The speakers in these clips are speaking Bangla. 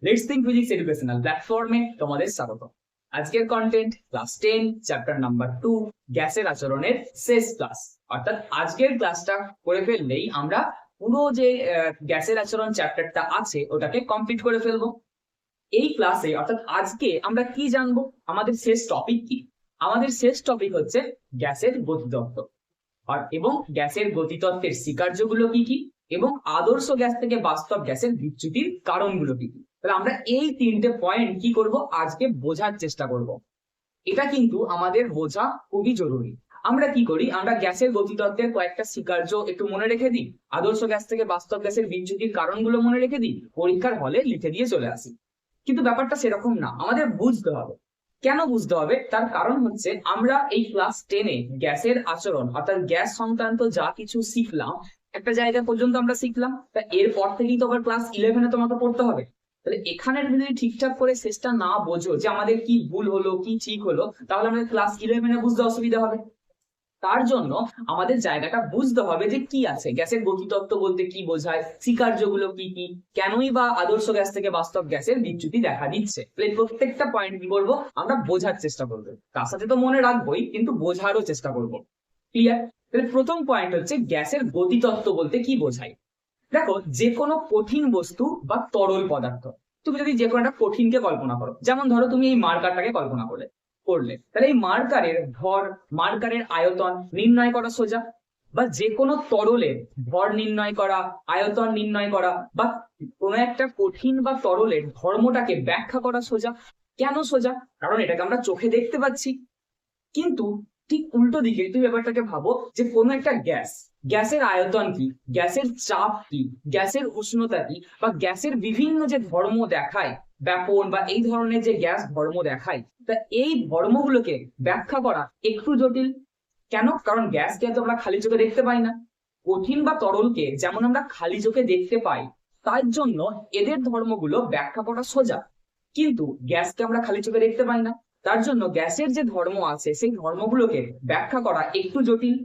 লেটস থিঙ্ক ফিজিক্স এডুকেশনাল প্ল্যাটফর্মে তোমাদের স্বাগত। আজকের কন্টেন্ট ক্লাস 10 চ্যাপ্টার নাম্বার 2 গ্যাসের আচরণের শেষ ক্লাস। অর্থাৎ আজকের ক্লাসটা করে ফেললেই আমরা পুরো যে গ্যাসের আচরণ চ্যাপ্টারটা আছে ওটাকে কমপ্লিট করে ফেলবো। এই ক্লাসে অর্থাৎ আজকে আমরা কি জানবো, আমাদের শেষ টপিক কি? আমাদের শেষ টপিক হচ্ছে গ্যাসের গতিতত্ত্ব এবং গ্যাসের গতিতত্ত্বের স্বীকার্যগুলো কি কি, এবং আদর্শ গ্যাস থেকে বাস্তব গ্যাসের বিচ্যুতির কারণগুলো কি কি। তাহলে আমরা এই তিনটে পয়েন্ট কি করব, আজকে বোঝার চেষ্টা করব। এটা কিন্তু আমাদের বোঝা খুবই জরুরি। আমরা কি করি, আমরা গ্যাসের গতিতত্ত্বের কয়েকটা স্বীকার্য একটু মনে রেখে দিই, আদর্শ গ্যাস থেকে বাস্তব গ্যাসের বিচ্যুতির কারণগুলো মনে রেখে দিই, পরীক্ষার হলে লিখে দিয়ে চলে আসি। কিন্তু ব্যাপারটা সেরকম না, আমাদের বুঝতে হবে। কেন বুঝতে হবে? তার কারণ হচ্ছে আমরা এই ক্লাস 10-এ গ্যাসের আচরণ অর্থাৎ গ্যাস সংক্রান্ত যা কিছু শিখলাম, একটা জায়গা পর্যন্ত আমরা শিখলাম, তা এরপর থেকেই তো আবার ক্লাস 11-এ তোমাকে পড়তে হবে। তাহলে এখানে যদি ঠিকঠাক করে শেষটা না বোঝো যে আমাদের কি ভুল হলো কি ঠিক হলো, তাহলে আমাদের ক্লাস 11-এ বুঝতে অসুবিধা হবে। তার জন্য আমাদের জায়গাটা বুঝতে হবে যে কি আছে, গ্যাসের গতিতত্ত্ব বলতে কি বোঝায়, স্বীকার্যগুলো কি কি, কেনই বা আদর্শ গ্যাস থেকে বাস্তব গ্যাসের বিচ্যুতি দেখা দিচ্ছে। প্রত্যেকটা পয়েন্ট কি করবো, আমরা বোঝার চেষ্টা করবো। তার সাথে তো মনে রাখবোই, কিন্তু বোঝারও চেষ্টা করবো। ক্লিয়ার? তাহলে প্রথম পয়েন্ট হচ্ছে গ্যাসের গতিতত্ত্ব বলতে কি বোঝায়। দেখো, যে কোনো কঠিন বস্তু বা তরল পদার্থ, তুমি যদি যে কোনো একটা কঠিনকে কল্পনা করো, যেমন ধরো তুমি এই মার্কারটাকে কল্পনা করলে, তাহলে এই মার্কারের ভর, মার্কারের আয়তন নির্ণয় করা সোজা, বা যে কোনো তরলের ভর নির্ণয় করা, আয়তন নির্ণয় করা, বা কোনো একটা কঠিন বা তরলের ধর্মটাকে ব্যাখ্যা করা সোজা। কেন সোজা? কারণ এটাকে আমরা চোখে দেখতে পাচ্ছি। কিন্তু ঠিক উল্টো দিকে তুমি ব্যাপারটাকে ভাবো যে কোনো একটা গ্যাসের আয়তন কি, গ্যাসের চাপ কি, গ্যাসের উষ্ণতা কি, বা গ্যাসের বিভিন্ন যে ধর্ম দেখায়, ব্যাপন বা এই ধরনের যে গ্যাস ধর্ম দেখায়, তা এই ধর্মগুলোকে ব্যাখ্যা করা একটু জটিল। কেন? কারণ গ্যাসকে তো আমরা খালি চোখে দেখতে পাই না। কঠিন বা তরলকে যেমন আমরা খালি চোখে দেখতে পাই, তার জন্য এদের ধর্মগুলো ব্যাখ্যা করা সোজা। কিন্তু গ্যাসকে আমরা খালি চোখে দেখতে পাই না, তার জন্য গ্যাসের যে ধর্ম আছে সেই ধর্মগুলোকে ব্যাখ্যা করা একটু জটিল।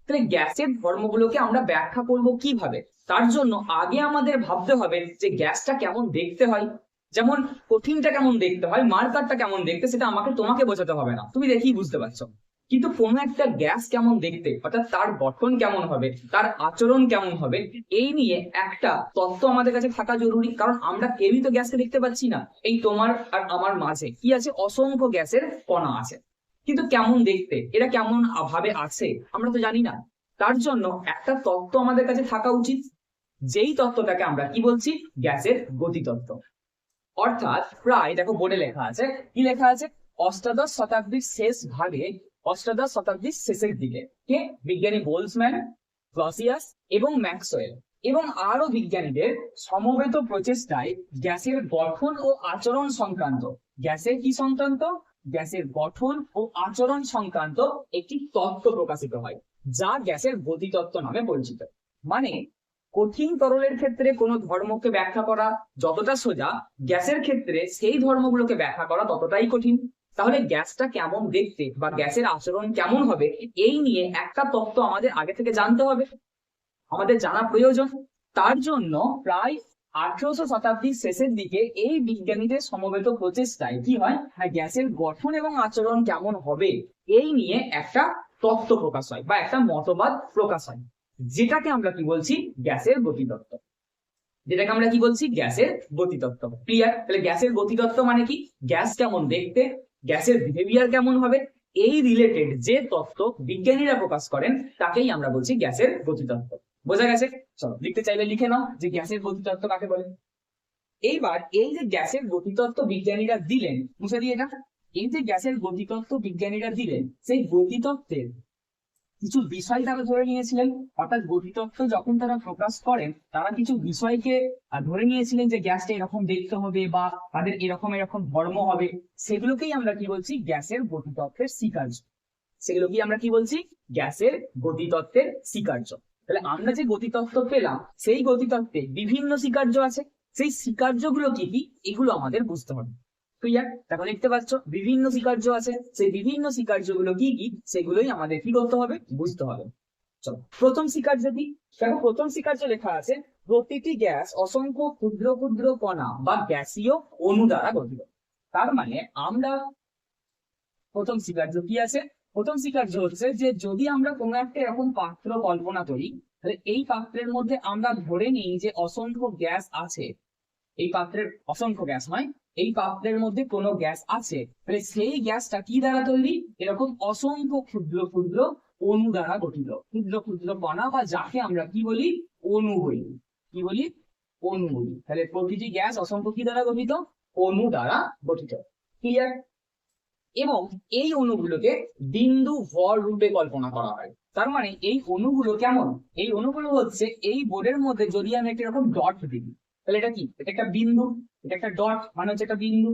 তাহলে গ্যাসের ধর্মগুলোকে আমরা ব্যাখ্যা করব কিভাবে? তার জন্য আগে আমাদের ভাবতে হবে যে গ্যাসটা কেমন দেখতে হয়। যেমন কঠিনটা কেমন দেখতে হয়, মার্কারটা কেমন দেখতে, সেটা আমাকে তোমাকে বোঝাতে হবে না, তুমি দেখেই বুঝতে পারছো। কিন্তু কোনো একটা গ্যাস কেমন দেখতে, অর্থাৎ তার গঠন কেমন হবে, তার আচরণ কেমন হবে, এই নিয়ে একটা তত্ত্ব আমাদের কাছে থাকা জরুরি। কারণ আমরা কেউই তো গ্যাসকে দেখতে পাচ্ছি না। এই তোমার আর আমার মাঝে কি আছে, অসংখ্য গ্যাসের কণা আছে, কিন্তু কেমন দেখতে, এরা কেমন ভাবে আছে আমরা তো জানি না। তার জন্য একটা তত্ত্ব আমাদের কাছে থাকা উচিত, যেই তত্ত্বটাকে আমরা কি বলছি, গ্যাসের গতিতত্ত্ব। অর্থাৎ প্রায়, দেখো বোর্ডে লেখা আছে, কি লেখা আছে, অষ্টাদশ শতাব্দীর শেষ ভাগে, অষ্টাদশ শতাব্দীর শেষের দিকে কে? বিজ্ঞানী বোলসম্যান, ক্লসিয়াস এবং ম্যাক্সওয়েল এবং আরো বিজ্ঞানীদের সমবেত প্রচেষ্টায় গ্যাসের গঠন ও আচরণ সংক্রান্ত, গ্যাসের কি সংক্রান্ত, গ্যাসের গঠন ও আচরণ সংক্রান্ত একটি তত্ত্ব প্রকাশিত হয়, যা গ্যাসের গতিতত্ত্ব নামে পরিচিত। মানে কঠিন তরলের ক্ষেত্রে কোনো ধর্মকে ব্যাখ্যা করা যতটা সোজা, গ্যাসের ক্ষেত্রে সেই ধর্মগুলোকে ব্যাখ্যা করা ততটাই কঠিন। তাহলে গ্যাসটা কেমন দেখতে বা গ্যাসের আচরণ কেমন হবে, এই নিয়ে একটা তত্ত্ব আমাদের আগে থেকে জানতে হবে, আমাদের জানা প্রয়োজন। তার জন্য প্রায় 1800 শতাব্দীর শেষের দিকে এই বিজ্ঞানীদের সমবেত প্রচেষ্টায় কি হয়, গ্যাসের গঠন এবং আচরণ কেমন হবে এই নিয়ে একটা তত্ত্ব প্রকাশ হয় বা একটা মতবাদ প্রকাশ হয়, যেটাকে আমরা কি বলছি, গ্যাসের গতিতত্ত্ব। যেটাকে আমরা কি বলছি, গ্যাসের গতিতত্ত্ব। ক্লিয়ার? তাহলে গ্যাসের গতিতত্ত্ব মানে কি, গ্যাস কেমন দেখতে, গ্যাসের বিহেভিয়ার কেমন হবে, এই রিলেটেড যে তত্ত্ব বিজ্ঞানীরা প্রকাশ করেন তাকেই আমরা বলছি গ্যাসের গতিতত্ত্ব। বোঝা গেছে? চলো, লিখতে চাইলে লিখে নাও যে গ্যাসের গতিতত্ত্ব কাকে বলে। এইবার এই যে গ্যাসের গতিতত্ত্ব বিজ্ঞানীরা দিলেন, মুছে দিয়ে এটা, এই যে গ্যাসের গতিতত্ত্ব বিজ্ঞানীরা দিলেন, সেই গতিতত্ত্বের কিছু বিষয় তারা ধরে নিয়েছিলেন। অর্থাৎ গতিতত্ত্ব যখন তারা প্রকাশ করেন, তারা কিছু বিষয়কে ধরে নিয়েছিলেন যে গ্যাসটা এরকম দেখতে হবে বা তাদের এরকম এরকম ধর্ম হবে। সেগুলোকেই আমরা কি বলছি, গ্যাসের গতিতত্ত্বের স্বীকার্য। সেগুলোকেই আমরা কি বলছি, গ্যাসের গতিতত্ত্বের স্বীকার্য। তাহলে আমরা যে গতিতত্ত্ব পেলাম, সেই গতিতত্ত্বে বিভিন্ন স্বীকার্য আছে, সেই স্বীকার্যগুলো কি কি এগুলো আমাদের বুঝতে হবে। ক্লিয়ার? দেখো, দেখতে পাচ্ছ বিভিন্ন স্বীকার্য আছে, সেই বিভিন্ন স্বীকার্যগুলো কি কি সেগুলোই আমাদের কি করতে হবে, বুঝতে হবে। চলো প্রথম স্বীকার্য কি? দেখো প্রথম স্বীকার্য লেখা আছে প্রতিটি গ্যাস অসংখ্য ক্ষুদ্র ক্ষুদ্র কণা বা গ্যাসীয় অণু দ্বারা গঠিত। তার মানে আমরা প্রথম স্বীকার্য কি আছে? প্রথম স্বীকার্য হচ্ছে যে যদি আমরা কোনো একটা এরকম পাত্র কল্পনা করি, তাহলে এই পাত্রের মধ্যে আমরা ধরে নিই যে অসংখ্য গ্যাস আছে। এই পাত্রের অসংখ্য গ্যাস নয়, এই পাত্রের মধ্যে কোনো গ্যাস আছে, তাহলে সেই গ্যাসটা কি দ্বারা তৈরি? এরকম অসংখ্য ক্ষুদ্র ক্ষুদ্র অণু দ্বারা গঠিত, ক্ষুদ্র ক্ষুদ্র কণা বা যাকে আমরা কি বলি? অণু বলি। কি বলি? অণু বলি। তাহলে প্রতিটি গ্যাস অসংখ্য কি দ্বারা গঠিত? অণু দ্বারা গঠিত। ক্লিয়ার? এবং এই অণুগুলোকে বিন্দু ভর রূপে কল্পনা করা হয়। তার মানে এই অণুগুলো কেমন? এই অণুগুলো হচ্ছে এই বোর্ডের মধ্যে যদি আমি একটা এরকম ডট দিই, তাহলে এটা কি? এটা একটা বিন্দু, এটা একটা ডট, মানে হচ্ছে একটা বিন্দু।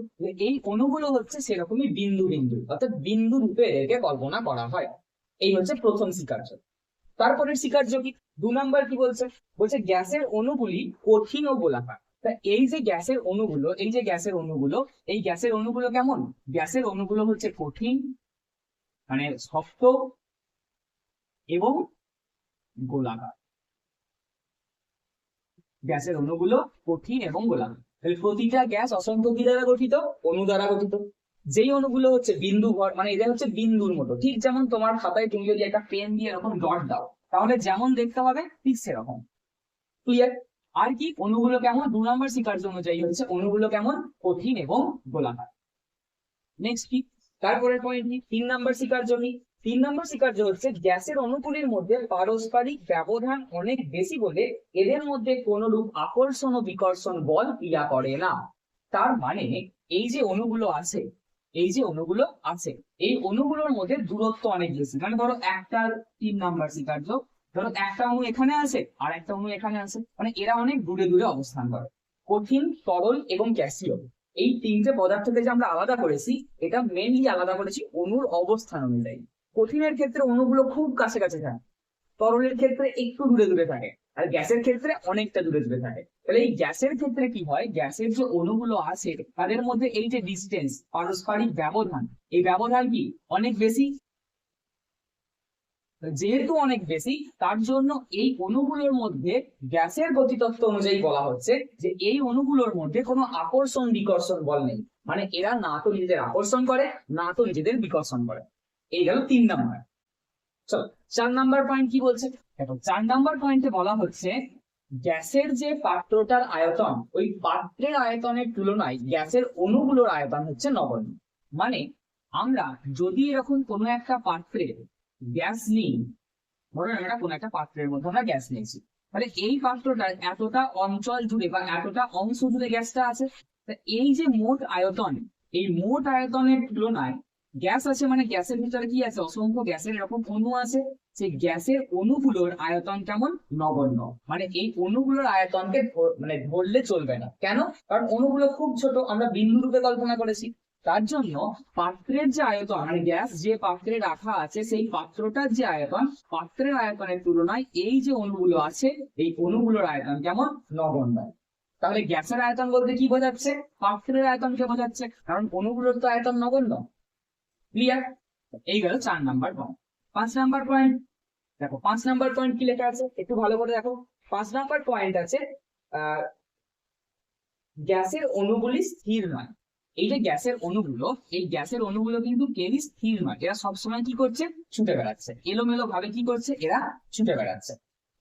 এই অণুগুলো হচ্ছে সেরকমই বিন্দু বিন্দু, অর্থাৎ বিন্দু রূপে এদেরকে কল্পনা করা হয়। এই হচ্ছে প্রথম স্বীকার্য। তারপরের স্বীকার্য কি? 2 নাম্বার কি বলছে? বলছে গ্যাসের অণুগুলি কঠিন ও গোলাকার। তা এই যে গ্যাসের অণুগুলো, এই যে গ্যাসের অণুগুলো, এই গ্যাসের অণুগুলো কেমন? গ্যাসের অণুগুলো হচ্ছে কঠিন, মানে শক্ত এবং গোলাকার। গ্যাসের অণুগুলো কঠিন এবং গোলাকার। তাহলে প্রতিটা গ্যাস অসংখ্য কি দ্বারা গঠিত? অণু দ্বারা গঠিত। যেই অণুগুলো হচ্ছে বিন্দু ভর, মানে এদের হচ্ছে বিন্দুর মতো। ঠিক যেমন তোমার খাতায় তুমি যদি একটা পেন দিয়ে এরকম ডট দাও, তাহলে যেমন দেখতে হবে ঠিক সেরকম। ক্লিয়ার? আর কি অণুগুলো কেমন? 2 নম্বর স্বীকার্য অনুযায়ী হচ্ছে অণুগুলো কেমন? কঠিন এবং গোলাকার। নেক্সট কি? তারপরের পয়েন্ট কি? 3 নম্বর স্বীকার্য কি? 3 নম্বর স্বীকার্য হচ্ছে গ্যাসের অণুগুলির মধ্যে পারস্পরিক ব্যবধান অনেক বেশি বলে এদের মধ্যে কোন রূপ আকর্ষণ ও বিকর্ষণ বল ক্রিয়া করে না। তার মানে এই যে অণুগুলো আছে, এই যে অণুগুলো আছে, এই অণুগুলোর মধ্যে দূরত্ব অনেক বেশি। মানে ধরো একটা 3 নাম্বার স্বীকার্য, ধরো একটা অণু এখানে আছে আর একটা অণু এখানে আছে, মানে এরা অনেক দূরে দূরে অবস্থান করে। কঠিন, তরল এবং গ্যাসীয়, এই তিনটে পদার্থকে যে আমরা আলাদা করেছি, এটা মেনলি আলাদা করেছি অণুর অবস্থান অনুযায়ী। কঠিনের ক্ষেত্রে অণুগুলো খুব কাছে কাছে থাকে, তরলের ক্ষেত্রে একটু দূরে দূরে থাকে, আর গ্যাসের ক্ষেত্রে অনেকটা দূরে দূরে থাকে। তাহলে এই গ্যাসের ক্ষেত্রে কি হয়? গ্যাসের যে অণুগুলো আছে তাদের মধ্যে এই যে ডিস্টেন্স, পারস্পরিক ব্যবধান, এই ব্যবধান কি অনেক বেশি। যেহেতু অনেক বেশি, তার জন্য এই অণুগুলোর মধ্যে গ্যাসের গতিতত্ত্ব অনুযায়ী বলা হচ্ছে যে এই অণুগুলোর মধ্যে কোনো আকর্ষণ বিকর্ষণ বল নেই। মানে এরা না তো নিজেদের আকর্ষণ করে, না তো নিজেদের বিকর্ষণ করে। এই গেল 3 নাম্বার। চলো 4 নাম্বার পয়েন্ট কি বলছে? দেখো 4 নাম্বার পয়েন্টে বলা হচ্ছে গ্যাসের যে পাত্রটার আয়তন, ওই পাত্রের আয়তনের তুলনায় গ্যাসের অণুগুলোর আয়তন হচ্ছে নগণ্য। মানে আমরা যদি এরকম কোনো একটা পাত্রে গ্যাস নিই, ধরো আমরা কোনো একটা পাত্রের মধ্যে আমরা গ্যাস নিয়েছি, তাহলে এই পাত্রটার এতটা অঞ্চল জুড়ে বা এতটা অংশ জুড়ে গ্যাসটা আছে। তা এই যে মোট আয়তন, এই মোট আয়তনের তুলনায় গ্যাস আছে, মানে গ্যাসের ভিতরে কি আছে? অসংখ্য গ্যাসের এরকম অণু আছে। সেই গ্যাসের অণুগুলোর আয়তন কেমন? নগণ্য। মানে এই অণুগুলোর আয়তনকে মানে ধরলে চলবে না। কেন? কারণ অণুগুলো খুব ছোট, আমরা বিন্দু রূপে কল্পনা করেছি। তার জন্য পাত্রের যে আয়তন, মানে গ্যাস যে পাত্রে রাখা আছে, সেই পাত্রটার যে আয়তন, পাত্রের আয়তনের তুলনায় এই যে অণুগুলো আছে, এই অণুগুলোর আয়তন কেমন? নগণ্য। তাহলে গ্যাসের আয়তন বলতে কি বোঝাচ্ছে? পাত্রের আয়তনকে বোঝাচ্ছে, কারণ অণুগুলোর তো আয়তন নগণ্য। ক্লিয়ার? এই গেল 4 নাম্বার পয়েন্ট। 5 নাম্বার পয়েন্ট দেখো, 5 নাম্বার পয়েন্ট কি লেখা আছে একটু ভালো করে দেখো। 5 নাম্বার পয়েন্ট আছে গ্যাসের অণুগুলি স্থির নয়। এই যে গ্যাসের অণুগুলো, এই গ্যাসের অণুগুলো কিন্তু কেউই স্থির নয়। এরা সবসময় কি করছে? ছুটে বেড়াচ্ছে, এলোমেলো ভাবে কি করছে? এরা ছুটে বেড়াচ্ছে।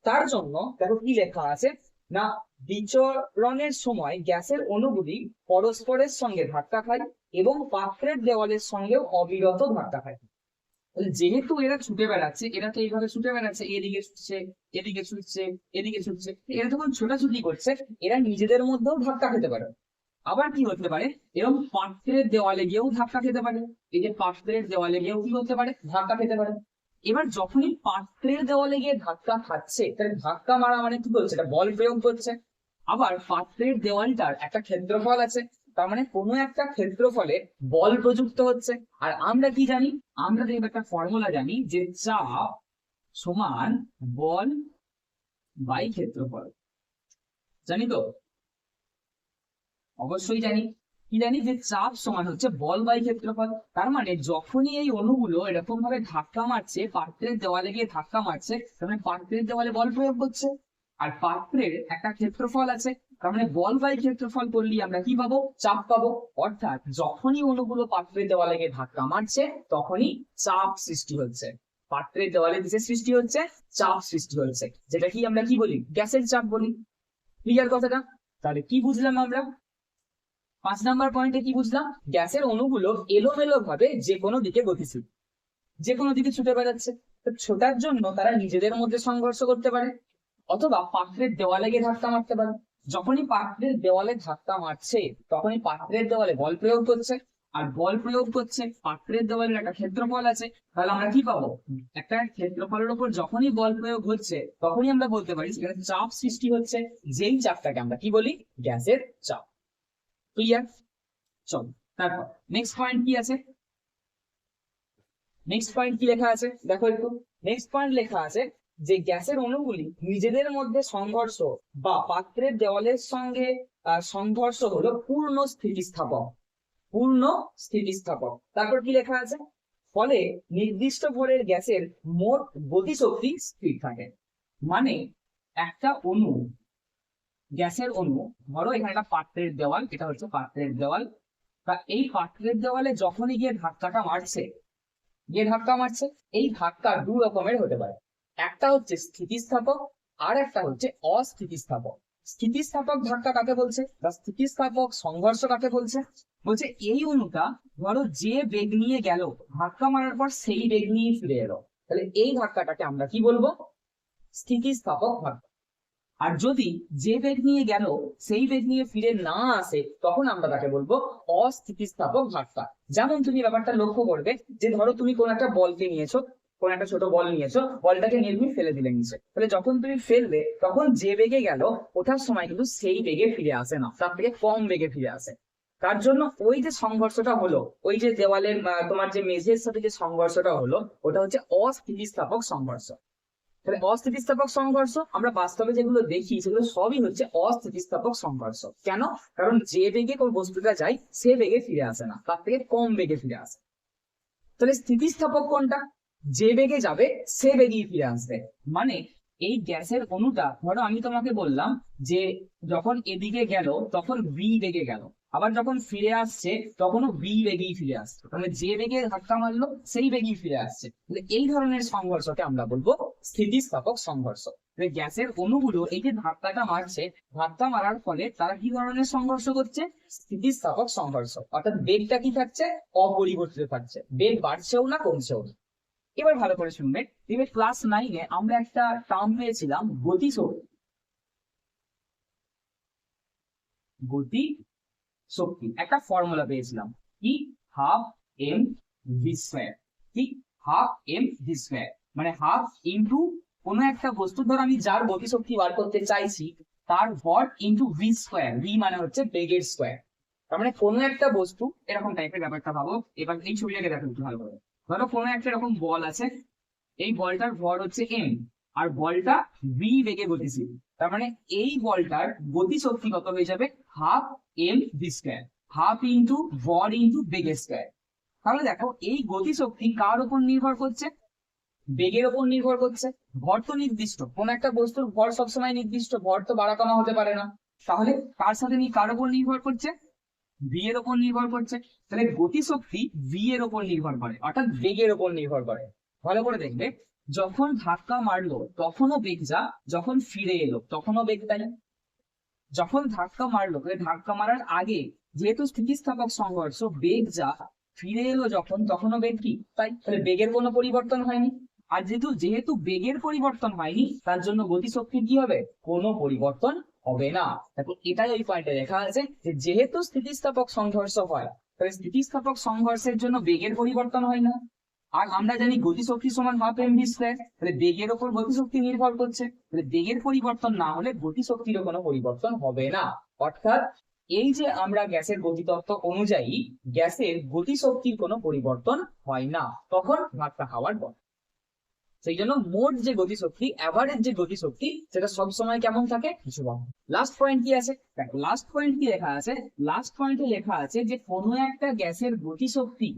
তার জন্য দেখো কি লেখা আছে না, বিচরণের সময় গ্যাসের অণুগুলি পরস্পরের সঙ্গে ধাক্কা খায় এবং পাত্রের দেওয়ালের সঙ্গেও অবিরত ধাক্কা খায়। যেহেতু এরা ছুটে বেড়াচ্ছে, এরা তো এইভাবে ছুটে বেড়াচ্ছে, এদিকে ছুটছে, এদিকে ছুটছে, এদিকে ছুটছে, এরা যখন ছোটাছুটি করছে, এরা নিজেদের মধ্যেও ধাক্কা খেতে পারে। আবার কি হতে পারে? এরকম পাত্রের দেওয়ালে গিয়েও ধাক্কা খেতে পারে। এই যে পাত্রের দেওয়ালে গিয়েও কি হতে পারে? ধাক্কা খেতে পারে। এবার যখনই পাত্রের দেওয়ালে গিয়ে ধাক্কা খাচ্ছে, তাহলে ধাক্কা মারা মানে কি করছে? এটা বল প্রয়োগ করছে। আবার পাত্রের দেওয়ালটার একটা ক্ষেত্রফল আছে, তার মানে কোনো একটা ক্ষেত্রফলে বল প্রযুক্ত হচ্ছে। আর আমরা কি জানি? আমরা দেখব একটা ফর্মুলা জানি যে চাপ সমান বল বাই ক্ষেত্রফল। জানি তো? অবশ্যই জানি। কি জানি যে চাপ সমান হচ্ছে বল বাই ক্ষেত্রফল। তার মানে যখনই এই অণুগুলো এরকম ভাবে ধাক্কা মারছে, পাত্রের দেওয়ালে গিয়ে ধাক্কা মারছে, তার মানে পাত্রের দেওয়ালে বল প্রয়োগ করছে। আর পাত্রের একটা ক্ষেত্রফল আছে, তার মানে বল বাই ক্ষেত্রফল করলে আমরা কি পাবো? চাপ পাবো। অর্থাৎ যখনই অণুগুলো পাত্রের দেওয়ালে গিয়ে ধাক্কা মারছে তখনই চাপ সৃষ্টি হচ্ছে। পাত্রের দেওয়ালে কিসের সৃষ্টি হচ্ছে? চাপ সৃষ্টি হচ্ছে, যেটা কি আমরা কি বলি? গ্যাসের চাপ বলি। ক্লিয়ার কথাটা? তাহলে কি বুঝলাম আমরা? 5 নাম্বার পয়েন্টে কি বুঝলাম? গ্যাসের অণুগুলো এলোমেলো ভাবে যে কোনো দিকে গতিশীল, যে কোনো দিকে ছুটে বেড়াচ্ছে। তো ছোটার জন্য তারা নিজেদের মধ্যে সংঘর্ষ করতে পারে, অথবা পাত্রের দেওয়ালে গিয়ে ধাক্কা মারতে পারে। যখনই পাত্রের দেওয়ালে ধাক্কা মারছে তখনই পাত্রের দেওয়ালে বল প্রয়োগ করছে, আর বল প্রয়োগ করছে, পাত্রের দেওয়ালের একটা ক্ষেত্রফল আছে, তাহলে আমরা কি পাবো? একটা ক্ষেত্রফলের উপর যখনই বল প্রয়োগ হচ্ছে তখনই আমরা বলতে পারি সেখানে চাপ সৃষ্টি হচ্ছে, যেই চাপটাকে আমরা কি বলি? গ্যাসের চাপ। ক্লিয়ার? চলো তারপর নেক্সট পয়েন্ট কি আছে? নেক্সট পয়েন্ট কি লেখা আছে দেখো একটু। নেক্সট পয়েন্ট লেখা আছে যে গ্যাসের অণুগুলি নিজেদের মধ্যে সংঘর্ষ বা পাত্রের দেওয়ালের সঙ্গে সংঘর্ষ হলো পূর্ণ স্থিতিস্থাপক। পূর্ণ স্থিতিস্থাপক। তারপর কি লেখা আছে? ফলে নির্দিষ্ট ভরের গ্যাসের মোট গতিশক্তি স্থির থাকে। মানে একটা অণু, গ্যাসের অণু, ধরো এখানে একটা পাত্রের দেওয়াল, এটা হচ্ছে পাত্রের দেওয়াল, তা এই পাত্রের দেওয়ালে যখনই গিয়ে ধাক্কাটা মারছে, এই ধাক্কা দু রকমের হতে পারে। একটা হচ্ছে স্থিতিস্থাপক, আর একটা হচ্ছে অস্থিতিস্থাপক। স্থিতিস্থাপক ধাক্কা কাকে বলছে, বা স্থিতিস্থাপক সংঘর্ষ কাকে বলছে? বলছে এই অণুটা ধরো যে বেগ নিয়ে গেল, ধাক্কা মারার পর সেই বেগ নিয়ে ফিরে এলো, তাহলে এই ধাক্কাটাকে আমরা কি বলবো? স্থিতিস্থাপক ধাক্কা। আর যদি যে বেগ নিয়ে গেল সেই বেগ নিয়ে ফিরে না আসে তখন আমরা তাকে বলবো অস্থিতিস্থাপক ধাক্কা। যেমন তুমি ব্যাপারটা লক্ষ্য করবে যে ধরো তুমি কোন একটা বলকে নিয়েছো, কোন একটা ছোট বল নিয়েছো, বলটাকে নিয়ে তুমি ফেলে দিলে নিচে, তাহলে যখন তুমি ফেলবে তখন যে বেগে গেল ওঠার সময় কিন্তু সেই বেগে ফিরে আসে না, তার থেকে কম বেগে ফিরে আসে। তার জন্য ওই যে সংঘর্ষটা হলো, ওই যে দেওয়ালের তোমার যে মেঝের সাথে যে সংঘর্ষটা হলো, ওটা হচ্ছে অস্থিতিস্থাপক সংঘর্ষ। তাহলে অস্থিতিস্থাপক সংঘর্ষ আমরা বাস্তবে যেগুলো দেখি সেগুলো সবই হচ্ছে অস্থিতিস্থাপক সংঘর্ষ। কেন? কারণ যে বেগে কোন বস্তুটা যায় সে বেগে ফিরে আসে না, তার থেকে কম বেগে ফিরে আসে। তাহলে স্থিতিস্থাপক কোনটা? যে বেগে যাবে সে বেগেই ফিরে আসবে। মানে এই গ্যাসের অণুটা, ধরো আমি তোমাকে বললাম যে যখন এদিকে গেল তখন ভি বেগে গেল, আবার যখন ফিরে আসছে তখনও ভি বেগেই ফিরে আসছে, মানে যে বেগে ধাক্কা মারলো সেই বেগেই ফিরে আসছে। এই ধরনের সংঘর্ষকে আমরা বলবো স্থিতিস্থাপক সংঘর্ষ। গ্যাসের অণুগুলো এই যে ধাক্কাটা মারছে, ধাক্কা মারার ফলে তারা কি ধরনের সংঘর্ষ করছে? স্থিতিস্থাপক সংঘর্ষ। অর্থাৎ বেগটা কি থাকছে? অপরিবর্তিত থাকছে, বেগ বাড়ছেও না কমছেও না। এবার ভালো করে শুনবে, এবার ক্লাস 9-এ আমরা একটা টার্ম পেয়েছিলাম গতিশক্তি। গতি শক্তি একটা ফর্মুলা পেয়েছিলাম, কি? Half M V square. ঠিক, হাফ এম ভি স্কয়ার মানে হাফ ইন্টু কোনো একটা বস্তু, ধর আমি যার গতিশক্তি বার করতে চাইছি তার ভর ইন্টু ভি স্কয়ার। ভি মানে হচ্ছে বেগের স্কয়ার। তার মানে কোনো একটা বস্তু, এরকম টাইপের ব্যাপারটা ভাবো। এবার এই ছবিটাকে দেখো একটু ভালো করে। ধরো কোনো একটা এরকম বল আছে, এই বলটার ভর হচ্ছে এম, আর বলটা ভি বেগে গতিশীল। তার মানে এই বলটার গতিশক্তি কত হয়ে যাবে? Half M V square, half into ভর ইন্টু বেগের স্কয়ার। তাহলে দেখো এই গতিশক্তি কার উপর নির্ভর করছে? বেগের উপর নির্ভর করছে। ভর তো নির্দিষ্ট, কোন একটা বস্তুর ভর সবসময় নির্দিষ্ট, ভর তো বাড়া কমা হতে পারে না। তাহলে কার সাথে কার উপর নির্ভর করছে? ভি এর উপর নির্ভর করছে। তাহলে গতিশক্তি ভি এর উপর নির্ভর করে, অর্থাৎ বেগের উপর নির্ভর করে। ভালো করে দেখবে, যখন ধাক্কা মারলো তখনও বেগ যা, যখন ফিরে এলো তখনও বেগ তাই। যখন ধাক্কা মারলো, ধাক্কা মারার আগে যেহেতু স্থিতিস্থাপক সংঘর্ষ, বেগ যা, ফিরে এলো যখন তখনও বেগ কি তাই। তাহলে বেগের কোনো পরিবর্তন হয়নি। আর যেহেতু বেগের পরিবর্তন হয়নি, তার জন্য গতিশক্তির কি হবে? কোনো পরিবর্তন হবে না। দেখো এটাই ওই পয়েন্টে লেখা আছে যে যেহেতু স্থিতিস্থাপক সংঘর্ষ হয়, তাহলে স্থিতিস্থাপক সংঘর্ষের জন্য বেগের পরিবর্তন হয় না। আর আমরা জানি গতিশক্তি সমান হাফ এম ভি স্কয়ার, তাহলে বেগের ওপর গতিশক্তি নির্ভর করছে, তাহলে বেগের পরিবর্তন না হলে গতিশক্তিরও কোনো পরিবর্তন হবে না। অর্থাৎ এই যে আমরা গ্যাসের গতিতত্ত্ব অনুযায়ী গ্যাসের গতিশক্তির কোনো পরিবর্তন হয় না তখন ধাক্কা খাওয়ার পর। সেই জন্য মোট যে গতিশক্তি, অ্যাভারেজ যে গতিশক্তি, সেটা সবসময় কেমন থাকে? ধ্রুবক। লাস্ট পয়েন্ট কি আছে? দেখো লাস্ট পয়েন্ট কি লেখা আছে। লাস্ট পয়েন্টে লেখা আছে যে কোনো একটা গ্যাসের গতিশক্তি,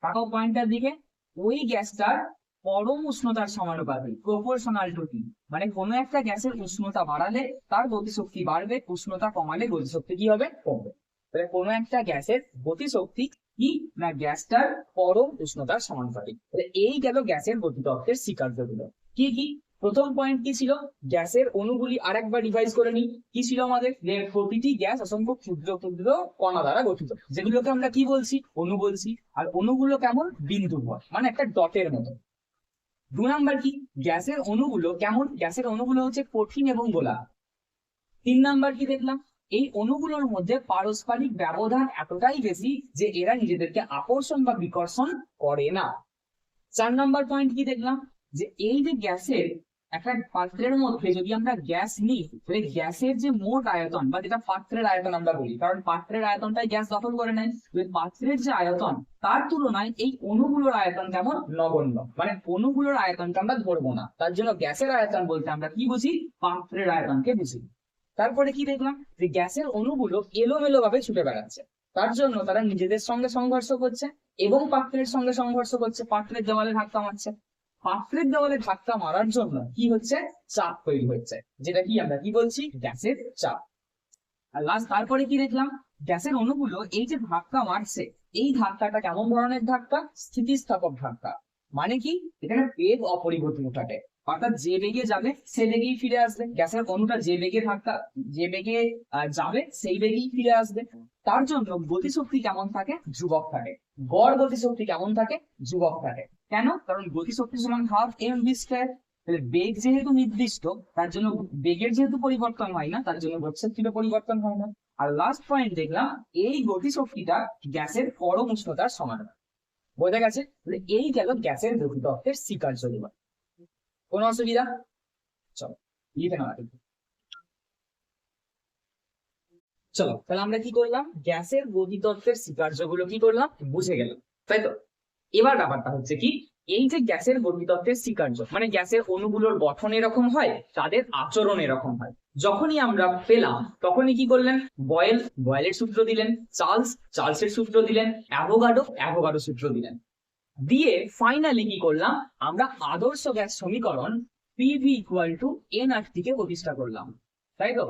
তাকাও পয়েন্টটার দিকে, ওই গ্যাসটার পরম উষ্ণতার সমানুপাতিক, প্রপোর্শনাল টু টি। মানে কোনো একটা গ্যাসের উষ্ণতা বাড়ালে তার গতিশক্তি বাড়বে, উষ্ণতা কমালে গতিশক্তি কি হবে? কমবে। তাহলে কোনো একটা গ্যাসের গতিশক্তি কি না গ্যাসটার পরম উষ্ণতার সমানুপাতিক। তাহলে এই গেল গ্যাসের গতিতত্ত্বের স্বীকার্যগুলো। কি কি? প্রথম পয়েন্ট কি ছিল? গ্যাসের অণুগুলি আরেকবার রিভাইজ করে নিই। কি ছিল আমাদের? যে প্রতিটি গ্যাস অসংখ্য ক্ষুদ্র ক্ষুদ্র কণা দ্বারা গঠিত, যেগুলোকে আমরা কি বলছি? অণু বলছি। আর অণুগুলো কেমন? বিন্দু ভর, মানে একটা ডটের মতো। 2 নাম্বার কি? গ্যাসের অণুগুলো কেমন? গ্যাসের অণুগুলো হচ্ছে কঠিন এবং গোলা। 3 নাম্বার কি দেখলাম? এই অণুগুলোর মধ্যে পারস্পরিক ব্যবধান এতটাই বেশি যে এরা নিজেদেরকে আকর্ষণ বা বিকর্ষণ করে না। 4 নাম্বার পয়েন্ট কি দেখলাম? যে এই যে গ্যাসের একটা পাত্রের মধ্যে যদি আমরা গ্যাস নিই, তাহলে গ্যাসের যে মোট আয়তন বা যেটা পাত্রের আয়তন আমরা বলি, কারণ পাত্রের আয়তনটাই গ্যাস দখল করে নেয়, পাত্রের যে আয়তন তার তুলনায় এই অণুগুলোর আয়তন কেমন? নগণ্য। মানে অণুগুলোর আয়তনকে আমরা ধরবো না, তার জন্য গ্যাসের আয়তন বলতে আমরা কি বুঝি? পাত্রের আয়তনকে বুঝি। তারপরে কি দেখলাম? যে গ্যাসের অণুগুলো এলোমেলো ভাবে ছুটে বেড়াচ্ছে, তার জন্য তারা নিজেদের সঙ্গে সংঘর্ষ করছে এবং পাত্রের সঙ্গে সংঘর্ষ করছে, পাত্রের দেওয়ালে ধাক্কা মারছে। পাত্রের দেওয়ালে ধাক্কা মারার জন্য কি হচ্ছে? চাপ তৈরি হচ্ছে, যেটা কি আমরা কি বলছি? গ্যাসের চাপ। আর লাস্ট তারপরে কি দেখলাম? গ্যাসের অণুগুলো এই যে ধাক্কা মারছে, এই ধাক্কাটা কেমন ধরনের ধাক্কা? স্থিতিস্থাপক ধাক্কা। মানে কি? এখানে বেগ অপরিবর্তিত থাকে, অর্থাৎ যে বেগে যাবে সে বেগেই ফিরে আসবে। গ্যাসের অণুটা যে বেগে যে বেগে যাবে সেই বেগেই ফিরে আসবে। তার জন্য গতিশক্তি কেমন থাকে? ধ্রুবক থাকে। গড় গতিশক্তি কেমন থাকে? ধ্রুবক থাকে। কেন? কারণ গতিশক্তি সমান হাফ এম ভি স্কয়ার। তাহলে বেগ যেহেতু নির্দিষ্ট, তার জন্য বেগের যেহেতু পরিবর্তন হয় না, তার জন্য গতিশক্তিরও পরিবর্তন হয় না। আর লাস্ট পয়েন্ট দেখলাম, এই গতিশক্তিটা গ্যাসের পরম উষ্ণতার সমান। বোঝা গেছে? এই গেল গ্যাসের গতিতত্ত্বের স্বীকার্যগুলো। কোনো অসুবিধা? চলো লিখে নেওয়া। চলো তাহলে আমরা কি করলাম? গ্যাসের গতিতত্ত্বের স্বীকার্যগুলো কি করলাম? বুঝে গেলাম, তাই তো? এবার ব্যাপারটা হচ্ছে কি, এই যে গ্যাসের গতিতত্ত্বের স্বীকার্য, মানে গ্যাসের অণুগুলোর গঠন এরকম হয়, তাদের আচরণ এরকম হয়। যখনই আমরা পেলাম তখনই কি করলেন? বয়েলের সূত্র দিলেন, চার্লসের সূত্র দিলেন, অ্যাভোগাড্রো সূত্র দিলেন। দিয়ে ফাইনালি কি করলাম? আমরা আদর্শ গ্যাস সমীকরণ পিভি ইকুয়াল টু এনআরটি কে প্রতিষ্ঠা করলাম, তাই তো?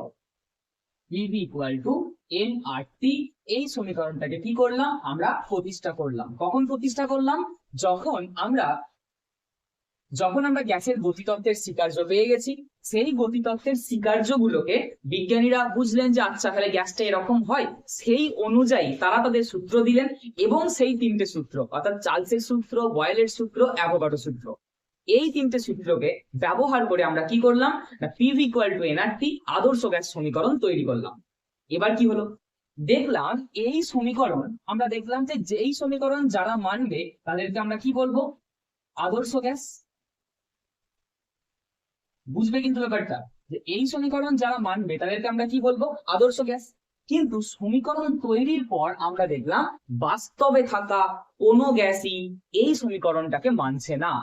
পিভি ইকুয়াল টু এনআরটি, এই সমীকরণটাকে কি করলাম? আমরা প্রতিষ্ঠা করলাম। কখন প্রতিষ্ঠা করলাম? যখন আমরা গ্যাসের গতিতত্ত্বের স্বীকার্য পেয়ে গেছি। সেই গতিতত্ত্বের স্বীকার্যগুলোকে বিজ্ঞানীরা বুঝলেন যে আচ্ছা তাহলে গ্যাসটা এরকম হয়, সেই অনুযায়ী তারা তাদের সূত্র দিলেন এবং সেই 3টে সূত্র, অর্থাৎ চার্লসের সূত্র, বয়েলের সূত্র, অ্যাভোগাড্রো সূত্র, এই 3টে সূত্রকে ব্যবহার করে আমরা কি করলাম? না পিভি ইকুয়াল টু এনআরটি আদর্শ গ্যাস সমীকরণ তৈরি করলাম। এবার কি হলো? দেখলাম এই সমীকরণ, আমরা দেখলাম যে যেই সমীকরণ যারা মানবে তাদেরকে আমরা কি বলবো? আদর্শ গ্যাস। বুঝবে কিন্তু ব্যাপারটা, যে এই সমীকরণ যারা মানবে তাদেরকে আমরা কি বলবো? আদর্শ গ্যাস। কিন্তু সমীকরণ তৈরির পর আমরা দেখলাম বাস্তবে থাকা কোনো গ্যাসই এই সমীকরণটাকে মানছে না,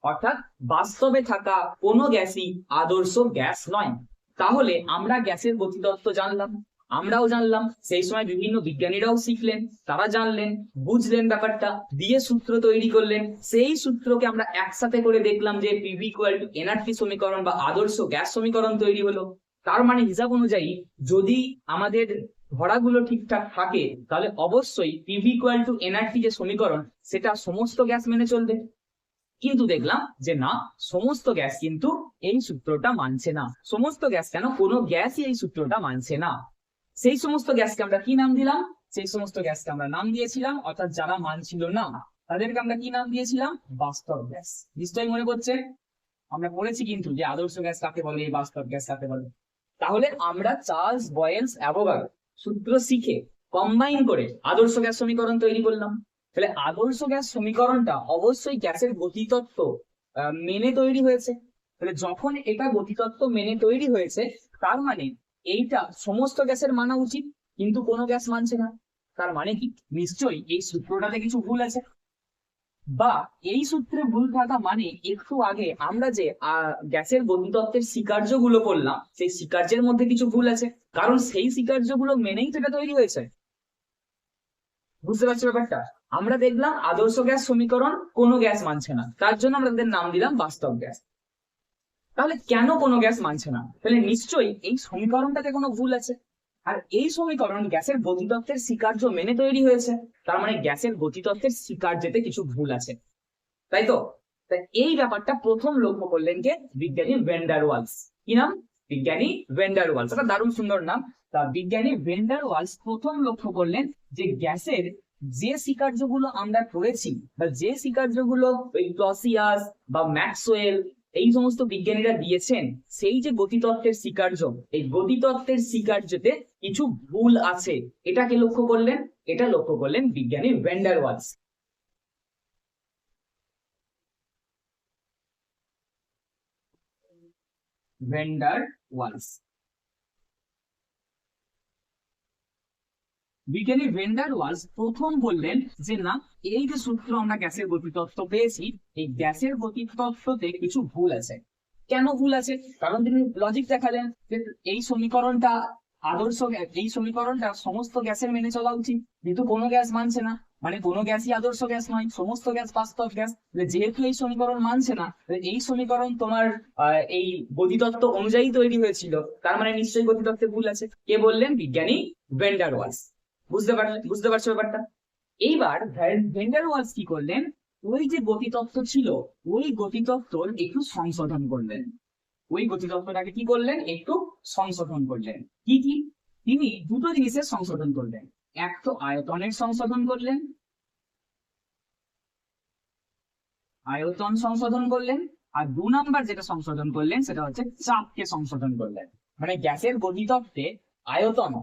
অর্থাৎ বাস্তবে থাকা কোনো গ্যাসই আদর্শ গ্যাস নয়। তাহলে আমরা গ্যাসের গতিতত্ত্ব জানলাম, আমরাও জানলাম, সেই সময় বিভিন্ন বিজ্ঞানীরাও শিখলেন, তারা জানলেন, বুঝলেন ব্যাপারটা, দিয়ে সূত্র তৈরি করলেন। সেই সূত্রকে আমরা একসাথে করে দেখলাম যে পিভি ইকুয়াল টু এনআরটি সমীকরণ বা আদর্শ গ্যাস সমীকরণ তৈরি হলো। তার মানে হিসাব অনুযায়ী যদি আমাদের ধরাগুলো ঠিকঠাক থাকে, তাহলে অবশ্যই পিভি ইকুয়াল টু এনআরটি যে সমীকরণ, সেটা সমস্ত গ্যাস মেনে চলবে। কিন্তু দেখলাম যে না, সমস্ত গ্যাস কিন্তু এই সূত্রটা মানছে না। সমস্ত গ্যাস কেন? কোনো গ্যাসই এই সূত্রটা মানছে না। সেই সমস্ত গ্যাসকে আমরা কি নাম দিলাম? সেই সমস্ত গ্যাসকে আমরা নাম দিয়েছিলাম, অর্থাৎ যারা মানছিল না তাদেরকে আমরা কি নাম দিয়েছিলাম? বাস্তব গ্যাস। নিশ্চয়ই মনে পড়ছে, আমরা পড়েছি কিন্তু যে আদর্শ গ্যাস কাকে বলে, বাস্তব গ্যাস কাকে বলে। তাহলে আমরা চার্লস, বয়েলস, অ্যাভোগাড্রো সূত্র শিখে কম্বাইন করে আদর্শ গ্যাস সমীকরণ তৈরি করলাম। তাহলে আদর্শ গ্যাস সমীকরণটা অবশ্যই গ্যাসের গতিতত্ত্ব মেনে তৈরি হয়েছে। তাহলে যখন এটা গতিতত্ত্ব মেনে তৈরি হয়েছে, তার মানে এইটা সমস্ত গ্যাসের মানা উচিত, কিন্তু কোনো গ্যাস মানছে না। তার মানে কি? নিশ্চয়ই এই সূত্রটাতে কিছু ভুল আছে। বা এই সূত্রে ভুল থাকা মানে একটু আগে আমরা যে গ্যাসের গতিতত্ত্বের স্বীকার্যগুলো করলাম সেই স্বীকার্যের মধ্যে কিছু ভুল আছে, কারণ সেই স্বীকার্যগুলো মেনেই তো এটা তৈরি হয়েছে। বুঝতে পারছো ব্যাপারটা? আমরা দেখলাম আদর্শ গ্যাস সমীকরণ কোনো গ্যাস মানছে না, তার জন্য আমরা তাদের নাম দিলাম বাস্তব গ্যাস। তাহলে কেন কোনো গ্যাস মানছে না? তাহলে নিশ্চয়ই এই সমীকরণটাতে কোনো ভুল আছে। আর এই সমীকরণ গ্যাসের গতিতত্ত্বের স্বীকার্য মেনে তৈরি হয়েছে, তার মানে গ্যাসের গতিতত্ত্বের স্বীকার্যতে কিছু ভুল আছে, তাই তো? তাই এই ব্যাপারটা প্রথম লক্ষ্য করলেন কে? বিজ্ঞানী ভ্যান ডার ওয়ালস। কি নাম? বিজ্ঞানী ভ্যান ডার ওয়ালস। এটা দারুণ সুন্দর নাম। তা বিজ্ঞানী ভ্যান ডার ওয়ালস প্রথম লক্ষ্য করলেন যে গ্যাসের যে স্বীকার্যগুলো আমরা করেছি বা যে স্বীকার্যগুলো ওই ক্লসিয়াস বা ম্যাক্সওয়েল এই সমস্ত বিজ্ঞানীরা দিয়েছেন, সেই যে গতিতত্ত্বের স্বীকার্য, এই গতিতত্ত্বের স্বীকার্যতে কিছু ভুল আছে। এটাকে লক্ষ্য করলেন, এটা লক্ষ্য করলেন বিজ্ঞানী van der Waals. Van der Waals. বিজ্ঞানী ভ্যান ডার ওয়ালস প্রথম বললেন যে না, এই যে সূত্র আমরা গ্যাসের গতিতত্ত্ব পেয়েছি, এই গ্যাসের গতিতত্ত্বতে কিছু ভুল আছে। কেন ভুল আছে? কারণ তিনি লজিক দেখালেন যে এই সমীকরণটা আদর্শ এই সমীকরণটা সমস্ত গ্যাসের মেনে চলা উচিত, কিন্তু কোনো গ্যাস মানছে না, মানে কোনো গ্যাসই আদর্শ গ্যাস নয়, সমস্ত গ্যাস বাস্তব গ্যাস। যেহেতু এই সমীকরণ মানছে না, এই সমীকরণ তোমার এই গতিতত্ত্ব অনুযায়ী তৈরি হয়েছিল, তার মানে নিশ্চয়ই গতিতত্ত্বে ভুল আছে। কে বললেন? বিজ্ঞানী ভ্যান ডার ওয়ালস। বুঝতে পারছো ব্যাপারটা? এইবার ভ্যান ডার ওয়ালস কি করলেন? ওই যে গতিতত্ত্ব ছিল, ওই গতিতত্ত্বর একটু সংশোধন করলেন। ওই গতিতত্ত্বটাকে কি করলেন? একটু সংশোধন করলেন। কি কি? তিনি দুটো জিনিসের সংশোধন করলেন। এক তো আয়তনের সংশোধন করলেন, আয়তন সংশোধন করলেন। আর 2 নাম্বার যেটা সংশোধন করলেন সেটা হচ্ছে চাপকে সংশোধন করলেন। মানে গ্যাসের গতিতত্ত্বে আয়তন,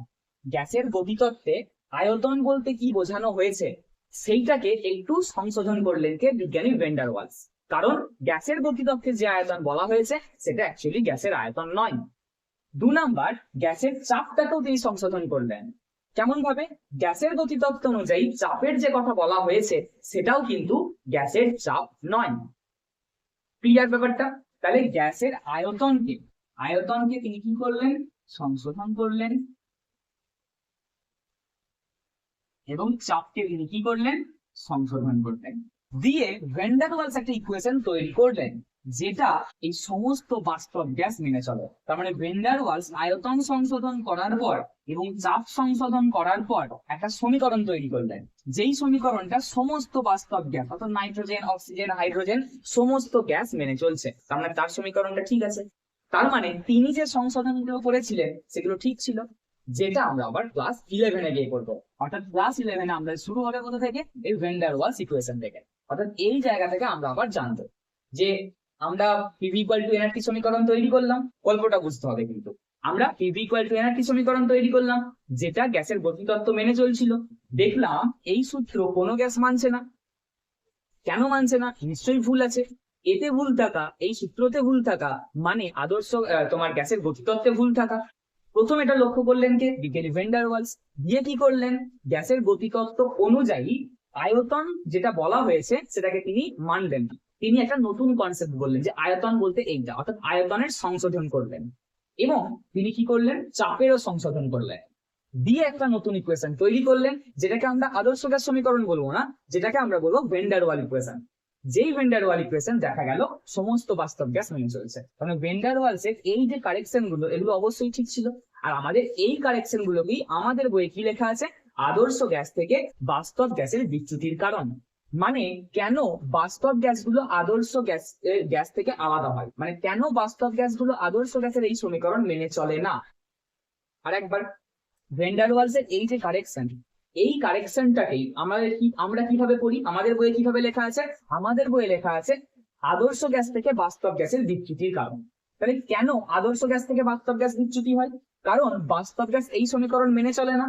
গ্যাসের গতিতত্ত্বে আয়তন বলতে কি বোঝানো হয়েছে সেইটাকে একটু সংশোধন করলেন কে? বিজ্ঞানী ভ্যান ডার ওয়ালস। কারণ গ্যাসের গতিতত্ত্বে যে আয়তন বলা হয়েছে সেটা অ্যাকচুয়ালি গ্যাসের আয়তন নয়। 2 নাম্বার, গ্যাসের চাপটাকেও তিনি সংশোধন করলেন। কেমন ভাবে? গ্যাসের গতিতত্ত্ব অনুযায়ী চাপের যে কথা বলা হয়েছে সেটাও কিন্তু গ্যাসের চাপ নয়। ক্লিয়ার ব্যাপারটা? তাহলে গ্যাসের আয়তনকে তিনি কি করলেন? সংশোধন করলেন। এবং চাপকে তিনি কি করলেন? সংশোধন করলেন। দিয়ে ভ্যান ডার ওয়ালস একটা ইকুয়েশন তৈরি করলেন যেটা এই সমস্ত বাস্তব গ্যাস মেনে চলে। তার মানে ভ্যান ডার ওয়ালস আয়তন সংশোধন করার পর এবং চাপ সংশোধন করার পর একটা সমীকরণ তৈরি করলেন, যেই সমীকরণটা সমস্ত বাস্তব গ্যাস অর্থাৎ নাইট্রোজেন, অক্সিজেন, হাইড্রোজেন সমস্ত গ্যাস মেনে চলছে। তার মানে তার সমীকরণটা ঠিক আছে। তার মানে তিনি যে সংশোধনগুলো করেছিলেন সেগুলো ঠিক ছিল, যেটা আমরা আবার ক্লাস 11-এ গিয়ে করবো। অর্থাৎ ক্লাস 11-এ আমরা শুরু হবে কোথা থেকে? এই ভ্যান ডার ওয়ালস ইকুয়েশন থেকে। অর্থাৎ এই জায়গা থেকে আমরা আবার জানবো যে আমরা পিভি ইকুয়াল টু এনআরটি সমীকরণ তৈরি করলাম। গল্পটা বুঝতে হবে কিন্তু। আমরা পিভি ইকুয়াল টু এনআরটি সমীকরণ তৈরি করলাম যেটা গ্যাসের গতিতত্ত্ব মেনে চলছিল। দেখলাম এই সূত্র কোনো গ্যাস মানছে না। কেন মানছে না? নিশ্চয়ই ভুল আছে। এতে ভুল থাকা, এই সূত্রতে ভুল থাকা মানে আদর্শ তোমার গ্যাসের গতিতত্ত্বে ভুল থাকা। প্রথম এটা লক্ষ্য করলেন কে? বিজ্ঞানী ভ্যান ডার ওয়ালস। দিয়ে কি করলেন? গ্যাসের গতিতত্ত্ব অনুযায়ী আয়তন যেটা বলা হয়েছে সেটাকে তিনি মানলেন। তিনি একটা নতুন কনসেপ্ট বললেন যে আয়তন বলতে এইটা, অর্থাৎ আয়তনের সংশোধন করলেন। এবং তিনি কি করলেন? চাপেরও সংশোধন করলেন। দিয়ে একটা নতুন ইকুয়েশন তৈরি করলেন যেটাকে আমরা আদর্শ গ্যাস সমীকরণ বলবো না, যেটাকে আমরা বলবো ভ্যান ডার ওয়াল ইকুয়েশন। যেই ভ্যান ডার ওয়াল ইকুয়েশন দেখা গেল সমস্ত বাস্তব গ্যাস মেনে চলছে। কারণ ভ্যান ডার ওয়ালসের এই যে কারেকশন গুলো এগুলো অবশ্যই ঠিক ছিল। আর আমাদের এই কারেকশন গুলোকেই আমাদের বইয়ে কি লেখা আছে? আদর্শ গ্যাস থেকে বাস্তব গ্যাসের বিচ্যুতির কারণ। মানে কেন বাস্তব গ্যাসগুলো আদর্শ গ্যাস থেকে আলাদা হয়, মানে কেন বাস্তব গ্যাসগুলো আদর্শ গ্যাসের এই সমীকরণ মেনে চলে না। আর একবার, ভ্যান ডার ওয়ালসের এই যে কারেকশন, এই কারেকশনটাকেই আমরা কিভাবে করি? আমাদের বইয়ে কিভাবে লেখা আছে? আমাদের বইয়ে লেখা আছে আদর্শ গ্যাস থেকে বাস্তব গ্যাসের বিচ্যুতির কারণ। তাহলে কেন আদর্শ গ্যাস থেকে বাস্তব গ্যাস বিচ্যুতি হয়? কারণ বাস্তব গ্যাস এই সমীকরণ মেনে চলে না।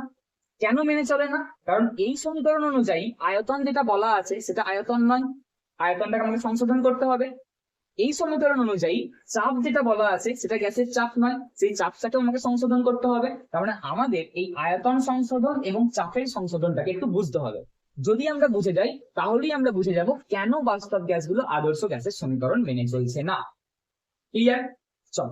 কেন মেনে চলে না? কারণ এই সমীকরণ অনুযায়ী আয়তন যেটা বলা আছে সেটা আয়তন নয়, আয়তনটাকে আমাকে সংশোধন করতে হবে। এই সমীকরণ অনুযায়ী চাপ যেটা বলা আছে সেটা গ্যাসের চাপ নয়, সেই চাপটাকে আমাকে সংশোধন করতে হবে। তার মানে আমাদের এই আয়তন সংশোধন এবং চাপের সংশোধনটাকে একটু বুঝতে হবে। যদি আমরা বুঝে যাই তাহলেই আমরা বুঝে যাব কেন বাস্তব গ্যাসগুলো আদর্শ গ্যাসের সমীকরণ মেনে চলছে না। ক্লিয়ার? চল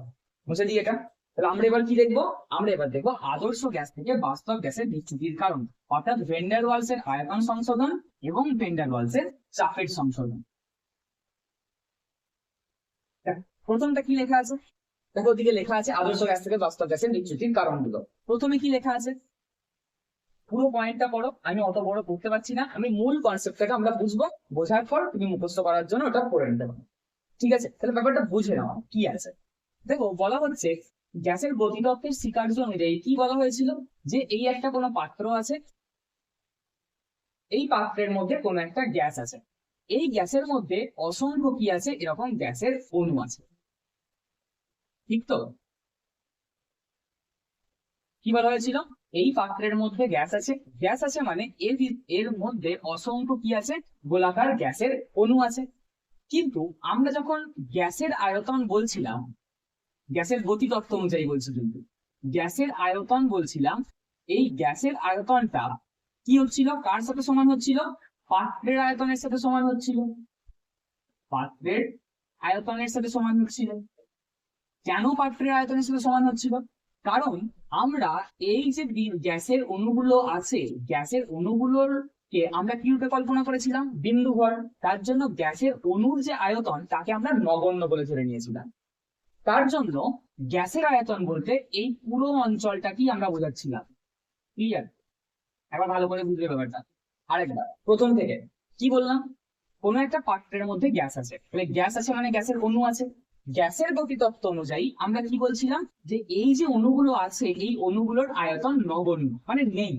বুঝে দিই এটা। তাহলে আমরা এবার কি দেখবো? আমরা এবার দেখবো আদর্শ গ্যাস থেকে বাস্তব গ্যাসের বিচ্যুতির কারণ, অর্থাৎ ভেন ডার ওয়ালসের আয়তন সংশোধন এবং ভেন ডার ওয়ালসের চাপের সংশোধন। প্রথমটা কি লেখা আছে? দেখো ওদিকে লেখা আছে আদর্শ গ্যাস থেকে বাস্তব গ্যাসের বিচ্যুতির কারণগুলো। প্রথমে কি লেখা আছে পুরো পয়েন্টটা পড়ো, আমি অত বড় পড়তে পারছি না, আমি মূল কনসেপ্টটাকে আমরা বুঝবো, বোঝার পর তুমি মুখস্থ করার জন্য ওটা পড়ে নিতে পারো। ঠিক আছে, তাহলে ব্যাপারটা বুঝে নাও কি আছে। দেখো বলা হচ্ছে গ্যাসের গতিতত্ত্বের স্বীকার্য অনুযায়ী কি বলা হয়েছিল, যে এই একটা কোনো পাত্র আছে, এই পাত্রের মধ্যে কোনো একটা গ্যাস আছে, এই গ্যাসের মধ্যে অসংখ্য কি আছে, এরকম গ্যাসের অণু আছে। ঠিক তো? কি বলা হয়েছিল, এই পাত্রের মধ্যে গ্যাস আছে, গ্যাস আছে মানে এর মধ্যে অসংখ্য কি আছে, গোলাকার গ্যাসের অণু আছে। কিন্তু আমরা যখন গ্যাসের আয়তন বলছিলাম, গ্যাসের গতিতত্ত্ব অনুযায়ী বলছি, কিন্তু গ্যাসের আয়তন বলছিলাম, এই গ্যাসের আয়তনটা কি হচ্ছিল, কার সাথে সমান হচ্ছিল, পাত্রের আয়তনের সাথে সমান হচ্ছিল, পাত্রের আয়তনের সাথে সমান হচ্ছিল। কেন পাত্রের আয়তনের সাথে সমান হচ্ছিল? কারণ আমরা এই যে গ্যাসের অণুগুলো আছে, গ্যাসের অণুগুলোর কে আমরা কি রূপে কল্পনা করেছিলাম, বিন্দু ভর। তার জন্য গ্যাসের অণুর যে আয়তন তাকে আমরা নগণ্য বলে ধরে নিয়েছিলাম। তার জন্য গ্যাসের আয়তন বলতে এই পুরো অঞ্চলটাকেই আমরা বোঝাচ্ছিলাম। ক্লিয়ার? একবার ভালো করে বুঝলে ব্যাপারটা। আরেকবার প্রথম থেকে কি বললাম, কোন একটা পাত্রের মধ্যে গ্যাস আছে, তাহলে গ্যাস আছে মানে গ্যাসের অণু আছে। গ্যাসের গতিতত্ত্ব অনুযায়ী আমরা কি বলছিলাম, যে এই যে অণুগুলো আছে, এই অণুগুলোর আয়তন নগণ্য মানে নেই।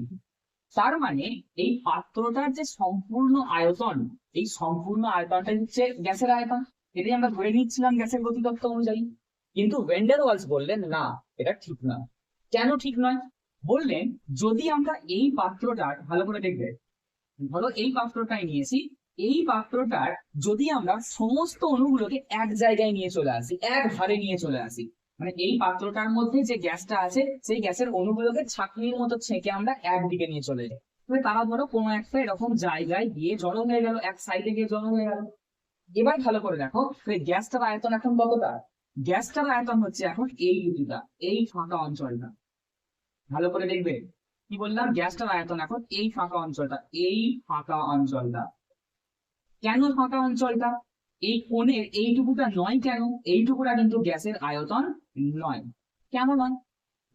তার মানে এই পাত্রটার যে সম্পূর্ণ আয়তন, এই সম্পূর্ণ আয়তনটা হচ্ছে গ্যাসের আয়তন, এটাই আমরা ধরে নিচ্ছিলাম গ্যাসের গতিতত্ত্ব অনুযায়ী। কিন্তু ভেন ডার ওয়ালস বললেন না, এটা ঠিক নয়। কেন ঠিক নয়? বললেন যদি আমরা এই পাত্রটার, ভালো করে দেখবে, ধরো এই পাত্রটাই নিয়েছি, এই পাত্রটার যদি আমরা সমস্ত অণুগুলোকে এক জায়গায় নিয়ে চলে আসি, এক ধারে নিয়ে চলে আসি, মানে এই পাত্রটার মধ্যে যে গ্যাসটা আছে সেই গ্যাসের অণুগুলোকে ছাঁকনির মতো ছেঁকে আমরা একদিকে নিয়ে চলে যাই, তবে তারা ধরো কোনো একটা এরকম জায়গায় গিয়ে জড়ো হয়ে গেল, এক সাইডে গিয়ে জড়ো হয়ে গেল। এবার ভালো করে দেখো গ্যাসটার আয়তন এখন কতটা, গ্যাসটার আয়তন হচ্ছে এখন এই দুটা, এই ফাঁকা অঞ্চলটা। ভালো করে দেখবে কি বললাম, গ্যাসটার আয়তন এখন এই ফাঁকা অঞ্চলটা, এই ফাঁকা অঞ্চলটা। কেন ফাঁকা অঞ্চলটা, এই কোণের এইটুকুটা নয় কেন, এইটুকুটা কিন্তু গ্যাসের আয়তন নয়। কেন নয়?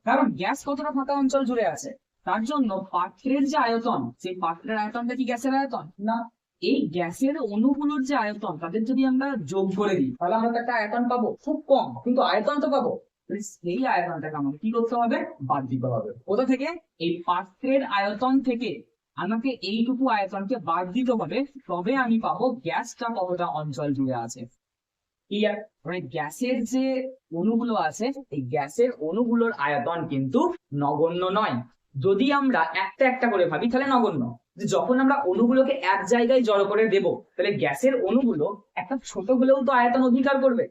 কারণ গ্যাস কতটা ফাঁকা অঞ্চল জুড়ে আছে, তার জন্য পাত্রের যে আয়তন, সেই পাত্রের আয়তনটা কি গ্যাসের আয়তন না। এই গ্যাসের অণুগুলোর যে আয়তন, তাদের যদি আমরা যোগ করে দিই তাহলে আমরা একটা আয়তন পাবো, খুব কম কিন্তু আয়তন তো পাবো। সেই আয়তনটাকে আমাকে কি করতে হবে, বাদ দিতে হবে। কোথা থেকে? এই পাত্রের আয়তন থেকে আমাকে এইটুকু আয়তনকে বাদ দিতে হবে, তবে আমি পাবো গ্যাসটা কতটা অঞ্চল জুড়ে আছে। ক্লিয়ার? মানে গ্যাসের যে অণুগুলো আছে, এই গ্যাসের অণুগুলোর আয়তন কিন্তু নগণ্য নয়। যদি আমরা একটা একটা করে ভাবি তাহলে নগণ্য, যখন আমরা অণুগুলোকে এক জায়গায় জড়ো করে দেব তাহলে গ্যাসের অণুগুলো একটা ছোট হলেও তো আয়তন অধিকার করবে।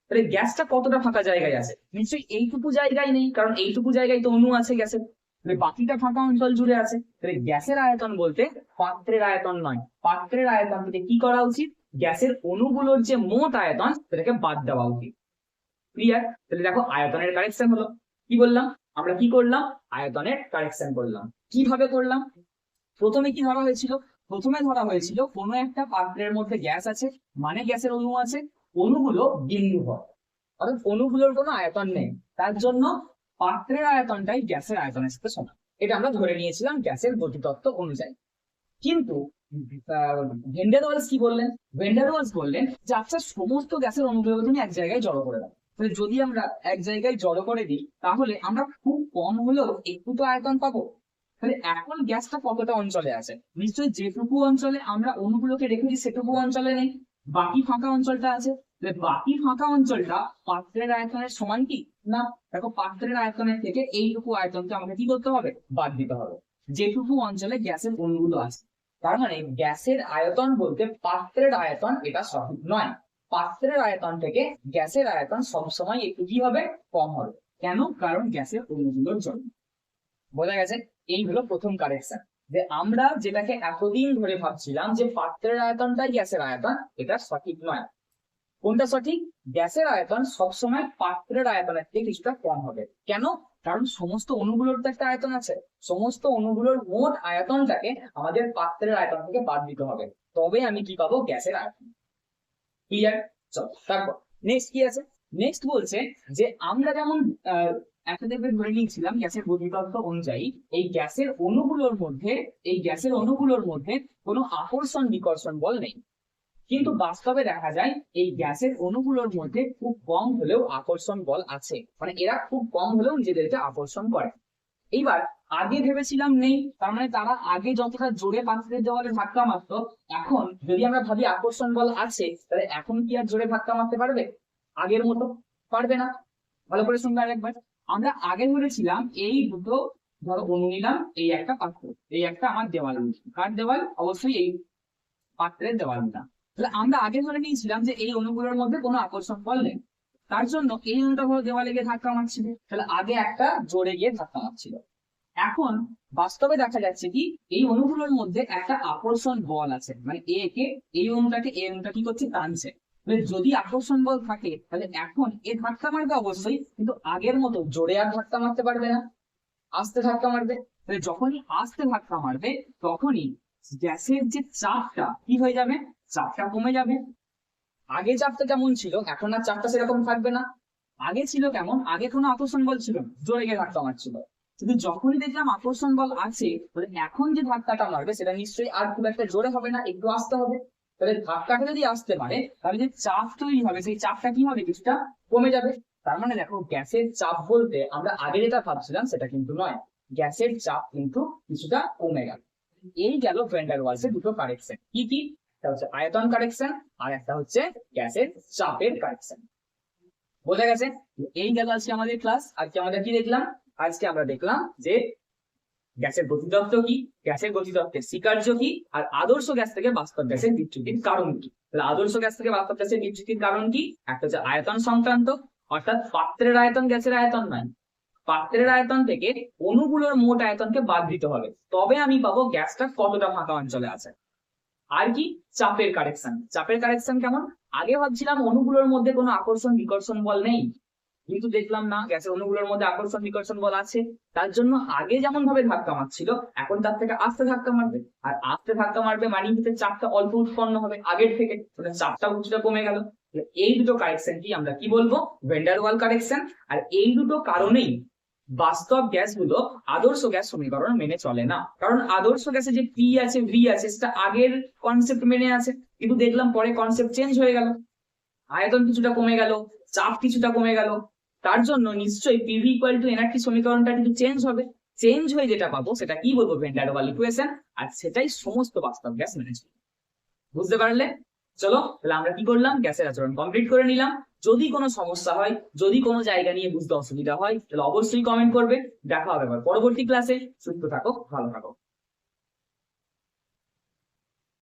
তাহলে গ্যাসটা কতটা ফাঁকা জায়গায় আছে, নিশ্চয়ই এইটুকু জায়গায় নেই, কারণ এইটুকু জায়গায় তো অণু আছে গ্যাসের, তাহলে বাকিটা ফাঁকা অঞ্চল জুড়ে আছে। তাহলে গ্যাসের আয়তন বলতে পাত্রের আয়তন নয়, পাত্রের আয়তন থেকে কি করা উচিত, গ্যাসের অণুগুলোর যে মোট আয়তন সেটাকে বাদ দেওয়া উচিত। ক্লিয়ার? তাহলে দেখো আয়তনের কারেকশন হলো। কি বললাম আমরা, কি করলাম, আয়তনের কারেকশন করলাম। কিভাবে করলাম? প্রথমে কি ধরা হয়েছিল, প্রথমে ধরা হয়েছিল কোনো একটা পাত্রের মধ্যে গ্যাস আছে মানে গ্যাসের অণু আছে, অণুগুলো বিন্দু হয়, অর্থাৎ অণুগুলোর কোনো আয়তন নেই, তার জন্য পাত্রের আয়তনটাই গ্যাসের আয়তনের সাথে সমান। এটা আমরা ধরে নিয়েছিলাম গ্যাসের গতিতত্ত্ব অনুযায়ী। কিন্তু ভেন ডার ওয়ালস কি বললেন, ভেন ডার ওয়ালস বললেন যে আচ্ছা সমস্ত গ্যাসের অণুগুলোকে তুমি এক জায়গায় জড়ো করে দাও। তাহলে যদি আমরা এক জায়গায় জড়ো করে দিই তাহলে আমরা খুব কম হলেও একটু তো আয়তন পাবো। তাহলে এখন গ্যাসটা কতটা অঞ্চলে আছে, নিশ্চয়ই যেটুকু অঞ্চলে আমরা অণুগুলোকে রেখেছি সেটুকু অঞ্চলে নেই, বাকি ফাঁকা অঞ্চলটা আছে। বাকি ফাঁকা অঞ্চলটা পাত্রের আয়তনের সমান কি না। দেখো পাত্রের আয়তনের থেকে এইটুকু আয়তনকে আমাকে কি করতে হবে, বাদ দিতে হবে, যেটুকু অঞ্চলে গ্যাসের অণুগুলো আছে। তার মানে গ্যাসের আয়তন বলতে পাত্রের আয়তন, এটা সঠিক নয়। পাত্রের আয়তন থেকে গ্যাসের আয়তন সবসময় একটু কি হবে, কম হবে। কেন? কারণ গ্যাসের অণুগুলোর জন্য। বোঝা গেছে? এই হলো প্রথম কারেকশন। যে আমরা যেটাকে এতদিন ধরে ভাবছিলাম যে পাত্রের আয়তনটাই গ্যাসের আয়তন, এটা সঠিক নয়। কোনটা সঠিক? গ্যাসের আয়তন সবসময় পাত্রের আয়তনের থেকে কিছুটা কম হবে। কেন? কারণ সমস্ত অণুগুলোর তো একটা আয়তন আছে, সমস্ত অণুগুলোর মোট আয়তনটাকে আমাদের পাত্রের আয়তন থেকে বাদ দিতে হবে, তবে আমি কি পাবো? গ্যাসের আয়তন। ক্লিয়ার? চলো তারপর নেক্সট কি আছে? নেক্সট বলছে যে আমরা যেমন একটা দেখবে ধরে নিয়েছিলাম গ্যাসের গতিতত্ত্ব অনুযায়ী এই গ্যাসের অণুগুলোর মধ্যে কোনো আকর্ষণ বিকর্ষণ বল নেই, কিন্তু বাস্তবে দেখা যায় এই গ্যাসের অণুগুলোর মধ্যে খুব কম হলেও আকর্ষণ বল আছে, মানে এরা খুব কম হলেও নিজেদেরকে আকর্ষণ করে। এইবার আগে ভেবেছিলাম নেই, তার মানে তারা আগে যতটা জোরে পাত্রের দেওয়ালে ধাক্কা মারতো, এখন যদি আমরা ভাবি আকর্ষণ বল আছে, তাহলে এখন কি আর জোরে ধাক্কা মারতে পারবে? আগের মতো পারবে না। ভালো করে শুনবে আরেকবার। আমরা আগে ধরেছিলাম এই দুটো ধরো অণু নিলাম, এই একটা পাত্র, এই একটা আমার দেওয়াল, কার দেওয়াল? অবশ্যই এই পাত্রের দেওয়াল নিলাম। তাহলে আমরা আগে ধরে নিয়েছিলাম যে এই অণুগুলোর মধ্যে কোনো আকর্ষণ বল নেই, তার জন্য এই অণুটা হলো দেওয়ালে গিয়ে ধাক্কা মারছিল, তাহলে আগে একটা জোরে গিয়ে ধাক্কা মারছিল। এখন বাস্তবে দেখা যাচ্ছে কি এই অণুগুলোর মধ্যে একটা আকর্ষণ বল আছে, মানে এই অণুটা কি করছে? টানছে। যদি আকর্ষণ বল থাকে তাহলে এখন এ ধাক্কা মারবে অবশ্যই, কিন্তু আগের মতো জোরে আর ধাক্কা মারতে পারবে না, আস্তে ধাক্কা মারবে। তাহলে যখনই আস্তে ধাক্কা মারবে তখনই গ্যাসের যে চাপটা কি হয়ে যাবে? চাপটা কমে যাবে। আগে চাপটা যেমন ছিল এখন আর চাপটা সেরকম থাকবে না। আগে ছিল কেমন? আগে কোনো আকর্ষণ বল ছিল না, জোরে গিয়ে ধাক্কা মারছিল, কিন্তু যখনই দেখলাম আকর্ষণ বল আছে, তাহলে এখন যে ধাক্কাটা মারবে সেটা নিশ্চয়ই আর খুব একটা জোরে হবে না, একটু আস্তে হবে। তাহলে ধাক্কাটা যদি আসতে পারে তাহলে যে চাপ তৈরি হবে সেই চাপটা কি হবে? কিছুটা কমে যাবে। তার মানে দেখো গ্যাসের চাপ বলতে আমরা আগে যেটা ভাবছিলাম সেটা কিন্তু নয়, গ্যাসের চাপ কিন্তু কিছুটা কমে গেল। এই গেল ভ্যান ডার ওয়ালসের দুটো কারেকশন। কি কি? একটা হচ্ছে আয়তন কারেকশন আর একটা হচ্ছে গ্যাসের চাপের কারেকশন। বোঝা গেছে? এই গেল আজকে আমাদের ক্লাস। আজকে আমাদের কি দেখলাম? আজকে আমরা দেখলাম যে গ্যাসের গতিতত্ত্ব কি, গ্যাসের গতিতত্ত্বের স্বীকার্য কি, আর আদর্শ গ্যাস থেকে বাস্তব গ্যাসের বিচ্যুতির কারণ কি। তাহলে আদর্শ গ্যাস থেকে বাস্তব গ্যাসের বিচ্যুতির কারণ কি? একটা হচ্ছে আয়তন সংক্রান্ত, অর্থাৎ পাত্রের আয়তন গ্যাসের আয়তন নয়, পাত্রের আয়তন থেকে অণুগুলোর মোট আয়তনকে বাদ দিতে হবে, তবে আমি পাবো গ্যাসটা কতটা ফাঁকা অঞ্চলে আছে। আর কি? চাপের কারেকশন। চাপের কারেকশন কেমন? আগে ভাবছিলাম অণুগুলোর মধ্যে কোনো আকর্ষণ বিকর্ষণ বল নেই, কিন্তু দেখলাম না, গ্যাসের অণুগুলোর মধ্যে আকর্ষণ বিকর্ষণ বল আছে। তার জন্য আগে যেমন ভাবে ধাক্কা মারছিল এখন তার থেকে আস্তে ধাক্কা মারবে, আর আস্তে ধাক্কা মারবে মানে চাপটা অল্প উৎপন্ন হবে আগের থেকে, চাপটা কিছুটা কমে গেল। এই দুটো কারেকশন কি আমরা কি বলবো? ভ্যান ডার ওয়াল কারেকশন। আর এই দুটো কারণেই বাস্তব গ্যাসগুলো আদর্শ গ্যাস সমীকরণ মেনে চলে না, কারণ আদর্শ গ্যাসে যে পি আছে ভি আছে সেটা আগের কনসেপ্ট মেনে আছে, কিন্তু দেখলাম পরে কনসেপ্ট চেঞ্জ হয়ে গেল, আয়তন কিছুটা কমে গেল, চাপ কিছুটা কমে গেল, তার জন্য নিশ্চয়ই পিভি ইকুয়াল টু এনআরটি সমীকরণটা কিন্তু চেঞ্জ হবে। চেঞ্জ হয়ে যেটা পাবো সেটা কি বলবো? ভ্যান ডার ওয়াল ইকুয়েশন। আর সেটাই সমস্ত বাস্তব গ্যাস মেনে চলে। বুঝতে পারলে? চলো তাহলে আমরা কি করলাম? গ্যাসের আচরণ কমপ্লিট করে নিলাম। যদি কোনো সমস্যা হয়, যদি কোনো জায়গা নিয়ে বুঝতে অসুবিধা হয় তাহলে অবশ্যই কমেন্ট করবে। দেখা হবে পরবর্তী ক্লাসে। সুস্থ থাকো, ভালো থাকো।